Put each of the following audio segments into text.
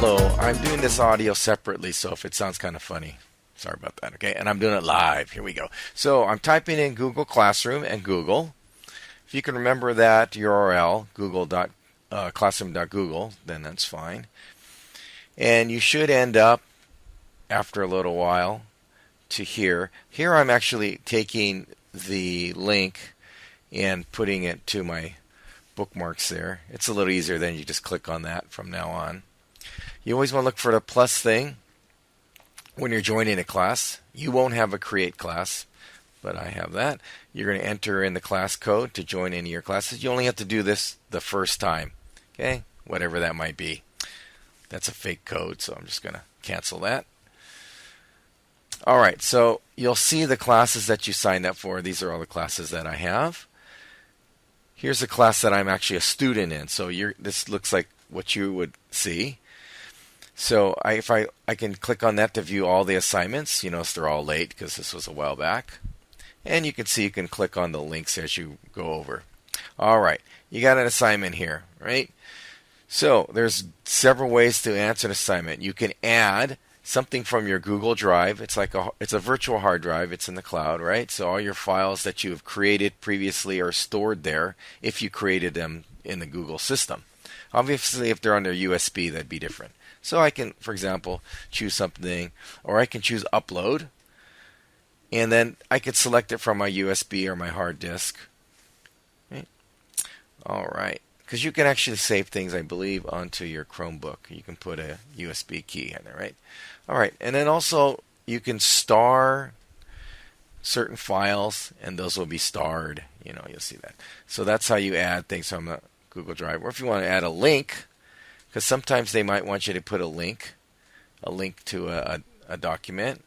Hello, I'm doing this audio separately, so if it sounds kind of funny, sorry about that, okay? And I'm doing it live. Here we go. So I'm typing in Google Classroom and Google. If you can remember that URL, classroom.google, then that's fine. And you should end up, after a little while, to here. Here I'm actually taking the link and putting it to my bookmarks there. It's a little easier than you just click on that from now on. You always want to look for the plus thing when you're joining a class. You won't have a create class, but I have that. You're going to enter in the class code to join any of your classes. You only have to do this the first time, okay? Whatever that might be. That's a fake code, so I'm just going to cancel that. All right, so you'll see the classes that you signed up for. These are all the classes that I have. Here's a class that I'm actually a student in. So this looks like what you would see. So I can click on that to view all the assignments. You notice they're all late because this was a while back. And you can see you can click on the links as you go over. All right, you got an assignment here, right? So there's several ways to answer an assignment. You can add something from your Google Drive. It's a virtual hard drive. It's in the cloud, right? So all your files that you have created previously are stored there if you created them in the Google system. Obviously, if they're under USB, that'd be different. So I can, for example, choose something, or I can choose upload, and then I could select it from my USB or my hard disk. Right? All right. Because you can actually save things, I believe, onto your Chromebook. You can put a USB key in there, right? All right, and then also you can star certain files, and those will be starred. You'll see that. So that's how you add things from the Google Drive. Or if you want to add a link, because sometimes they might want you to put a link to a document.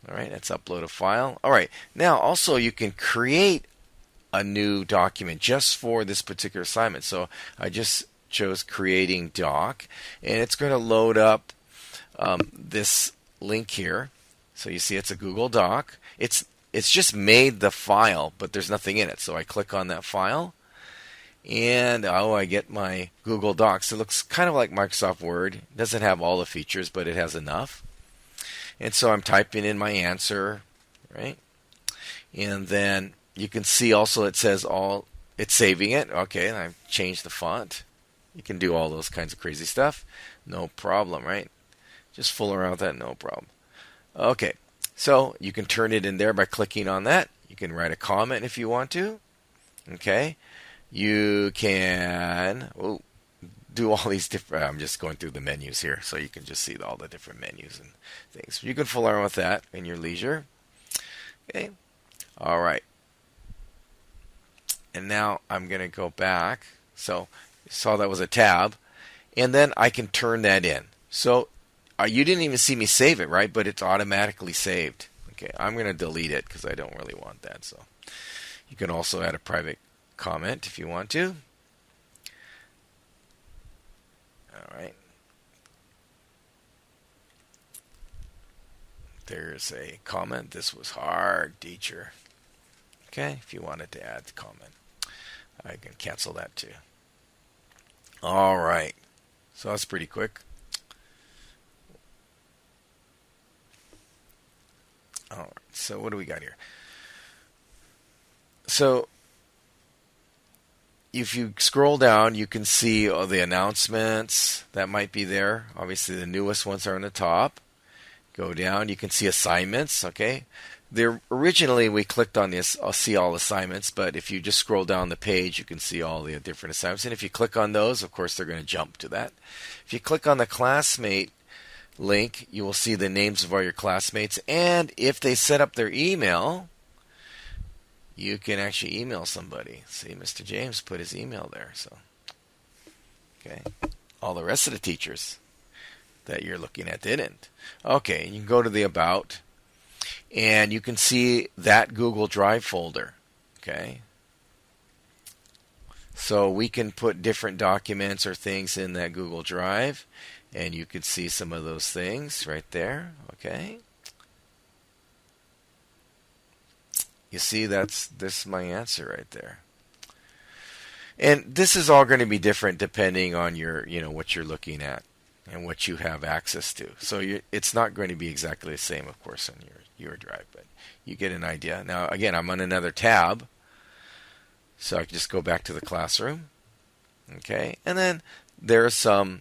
All right, let's upload a file. All right, now also you can create a new document just for this particular assignment. So I just chose creating doc, and it's going to load up this link here. So you see it's a Google Doc. It's just made the file, but there's nothing in it. So I click on that file, and I get my Google Docs. It looks kind of like Microsoft Word. It doesn't have all the features, but it has enough. And so I'm typing in my answer, right? And then you can see also it says it's saving it. Okay, and I've changed the font. You can do all those kinds of crazy stuff. No problem, right? Just fool around with that, no problem. Okay, so you can turn it in there by clicking on that. You can write a comment if you want to. Okay, you can do all these different. I'm just going through the menus here, so you can just see all the different menus and things. You can fool around with that in your leisure. Okay, all right. And now I'm going to go back. So you saw that was a tab. And then I can turn that in. So you didn't even see me save it, right? But it's automatically saved. Okay, I'm going to delete it because I don't really want that. So you can also add a private comment if you want to. All right. There's a comment. This was hard, teacher. Okay, if you wanted to add the comment, I can cancel that too. All right, so that's pretty quick. All right, so what do we got here? So if you scroll down, you can see all the announcements that might be there. Obviously, the newest ones are on the top. Go down, you can see assignments, okay? Originally, we clicked on this, I'll see all assignments, but if you just scroll down the page, you can see all the different assignments. And if you click on those, of course, they're going to jump to that. If you click on the classmate link, you will see the names of all your classmates. And if they set up their email, you can actually email somebody. See, Mr. James put his email there. So, okay. All the rest of the teachers that you're looking at didn't. Okay, you can go to the About. And you can see that Google Drive folder, okay? So we can put different documents or things in that Google Drive, and you can see some of those things right there, okay? You see, this is my answer right there. And this is all going to be different depending on your, what you're looking at. and what you have access to. So it's not going to be exactly the same, of course, on your drive, but you get an idea. Now, again, I'm on another tab, so I can just go back to the classroom. Okay, and then there are some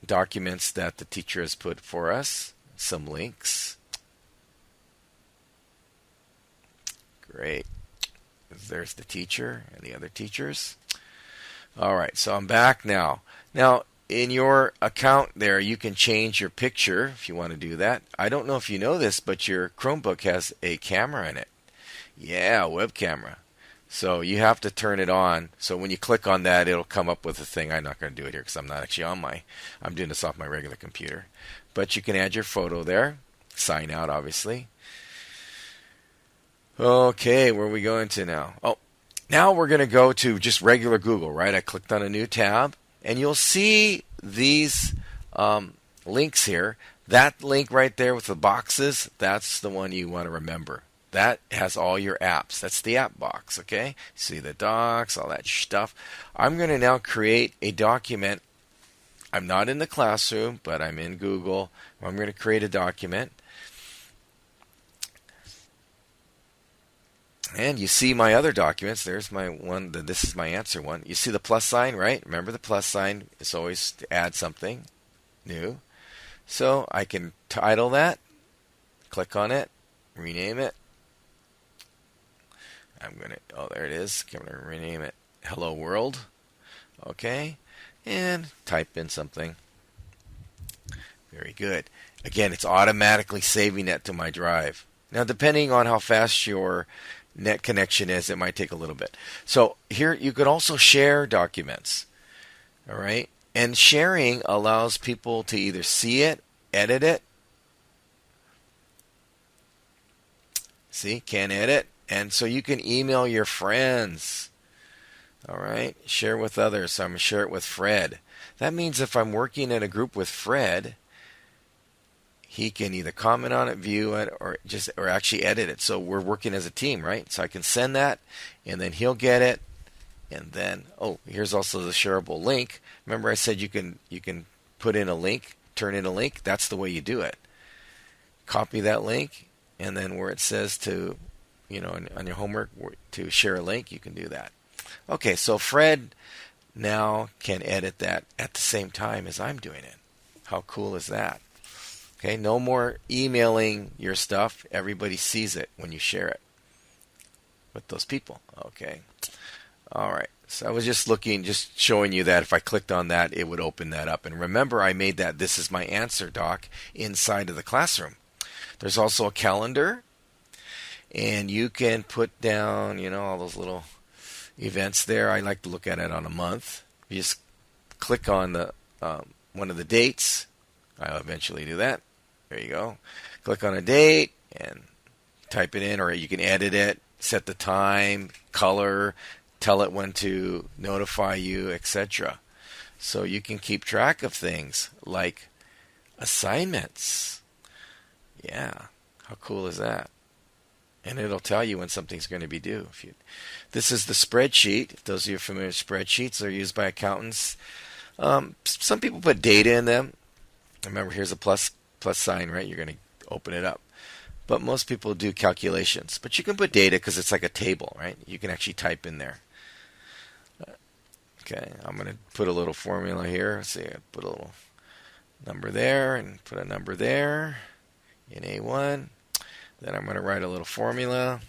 documents that the teacher has put for us, some links. Great. There's the teacher and the other teachers. All right, so I'm back now. Now, in your account there, you can change your picture if you want to do that. I don't know if you know this, but your Chromebook has a camera in it. Yeah, a web camera. So you have to turn it on. So when you click on that, it'll come up with a thing. I'm not going to do it here because I'm not actually I'm doing this off my regular computer. But you can add your photo there. Sign out, obviously. Okay, where are we going to now? Oh, now we're going to go to just regular Google, right? I clicked on a new tab. And you'll see these links here. That link right there with the boxes, that's the one you want to remember. That has all your apps. That's the app box, okay? See the docs, all that stuff. I'm going to now create a document. I'm not in the classroom, but I'm in Google. I'm going to create a document. And you see my other documents. There's my one. This is my answer one. You see the plus sign, right? Remember the plus sign is always to add something new. So I can title that, click on it, rename it. There it is. I'm going to rename it Hello World. Okay. And type in something. Very good. Again, it's automatically saving that to my drive. Now, depending on how fast your net connection is, it might take a little bit. So here you could also share documents. All right. And sharing allows people to either see it, edit it. See, can edit. And so you can email your friends. All right. Share with others. So I'm going to share it with Fred. That means if I'm working in a group with Fred, he can either comment on it, view it, or actually edit it. So we're working as a team, right? So I can send that, and then he'll get it. And then, here's also the shareable link. Remember I said you can put in a link, turn in a link. That's the way you do it. Copy that link, and then where it says to, on your homework to share a link, you can do that. Okay, so Fred now can edit that at the same time as I'm doing it. How cool is that? Okay, no more emailing your stuff. Everybody sees it when you share it with those people. Okay. All right. So I was just showing you that if I clicked on that, it would open that up. And remember, I made that this is my answer doc inside of the classroom. There's also a calendar, and you can put down, all those little events there. I like to look at it on a month. You just click on the one of the dates. I'll eventually do that. There you go. Click on a date and type it in, or you can edit it, set the time, color, tell it when to notify you, etc. So you can keep track of things like assignments. Yeah, how cool is that? And it'll tell you when something's going to be due. This is the spreadsheet. Those of you familiar with spreadsheets, they're used by accountants. Some people put data in them. Remember, here's a plus sign, right? You're going to open it up. But most people do calculations. But you can put data because it's like a table, right? You can actually type in there. Okay, I'm going to put a little formula here. Let's see, I put a little number there and put a number there in A1. Then I'm going to write a little formula.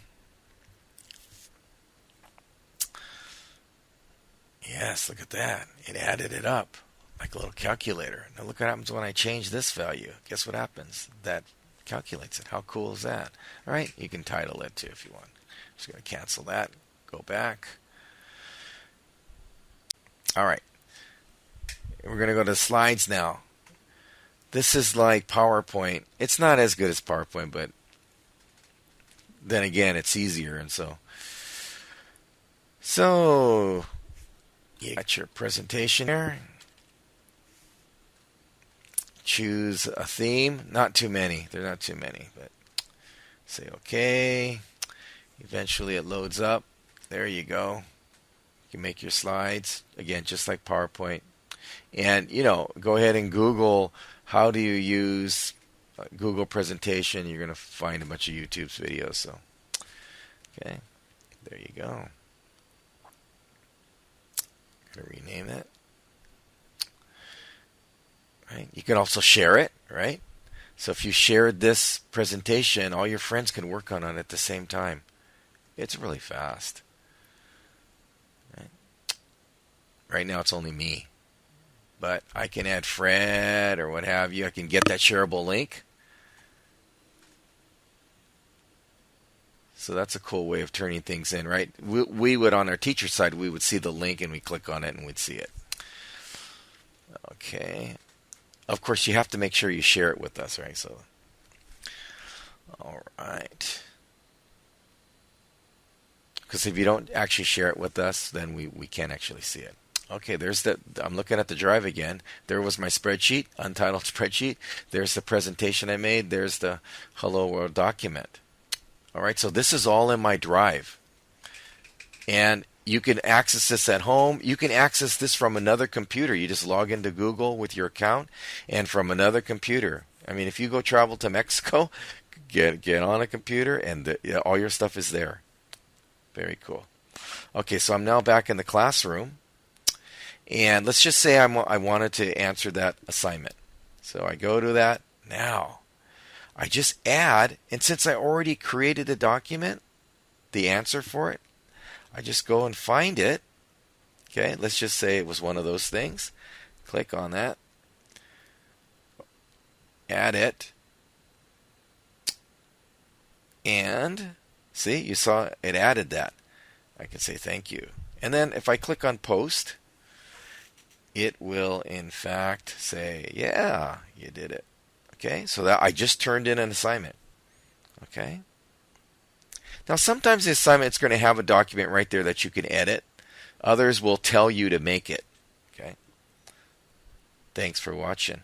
Yes, look at that. It added it up like a little calculator. Now look what happens when I change this value. Guess what happens? That calculates it. How cool is that? All right, you can title it too if you want. Just going to cancel that. Go back. All right. We're going to go to slides now. This is like PowerPoint. It's not as good as PowerPoint, but then again, it's easier. And so you got your presentation here. Choose a theme. Not too many. There are not too many, but say OK. Eventually it loads up. There you go. You can make your slides. Again, just like PowerPoint. And, go ahead and Google how do you use Google presentation. You're going to find a bunch of YouTube's videos. So, okay, there you go. Going to rename it. Right. You can also share it, right? So if you shared this presentation, all your friends can work on it at the same time. It's really fast. Right now it's only me. But I can add Fred or what have you. I can get that shareable link. So that's a cool way of turning things in, right? We would, on our teacher side, we would see the link and we click on it and we'd see it. Okay. Of course, you have to make sure you share it with us, right? So, all right. Because if you don't actually share it with us, then we can't actually see it. Okay, I'm looking at the drive again. There was my spreadsheet, untitled spreadsheet. There's the presentation I made. There's the Hello World document. All right, so this is all in my drive. And you can access this at home. You can access this from another computer. You just log into Google with your account and from another computer. I mean, if you go travel to Mexico, get on a computer and all your stuff is there. Very cool. Okay, so I'm now back in the classroom. And let's just say I wanted to answer that assignment. So I go to that now. I just add, and since I already created the document, the answer for it, I just go and find it. Okay, let's just say it was one of those things. Click on that. Add it. And see, you saw it added that. I can say thank you. And then if I click on post, it will in fact say, yeah, you did it. Okay, so that I just turned in an assignment. Okay. Now sometimes the assignment is going to have a document right there that you can edit. Others will tell you to make it. Okay. Thanks for watching.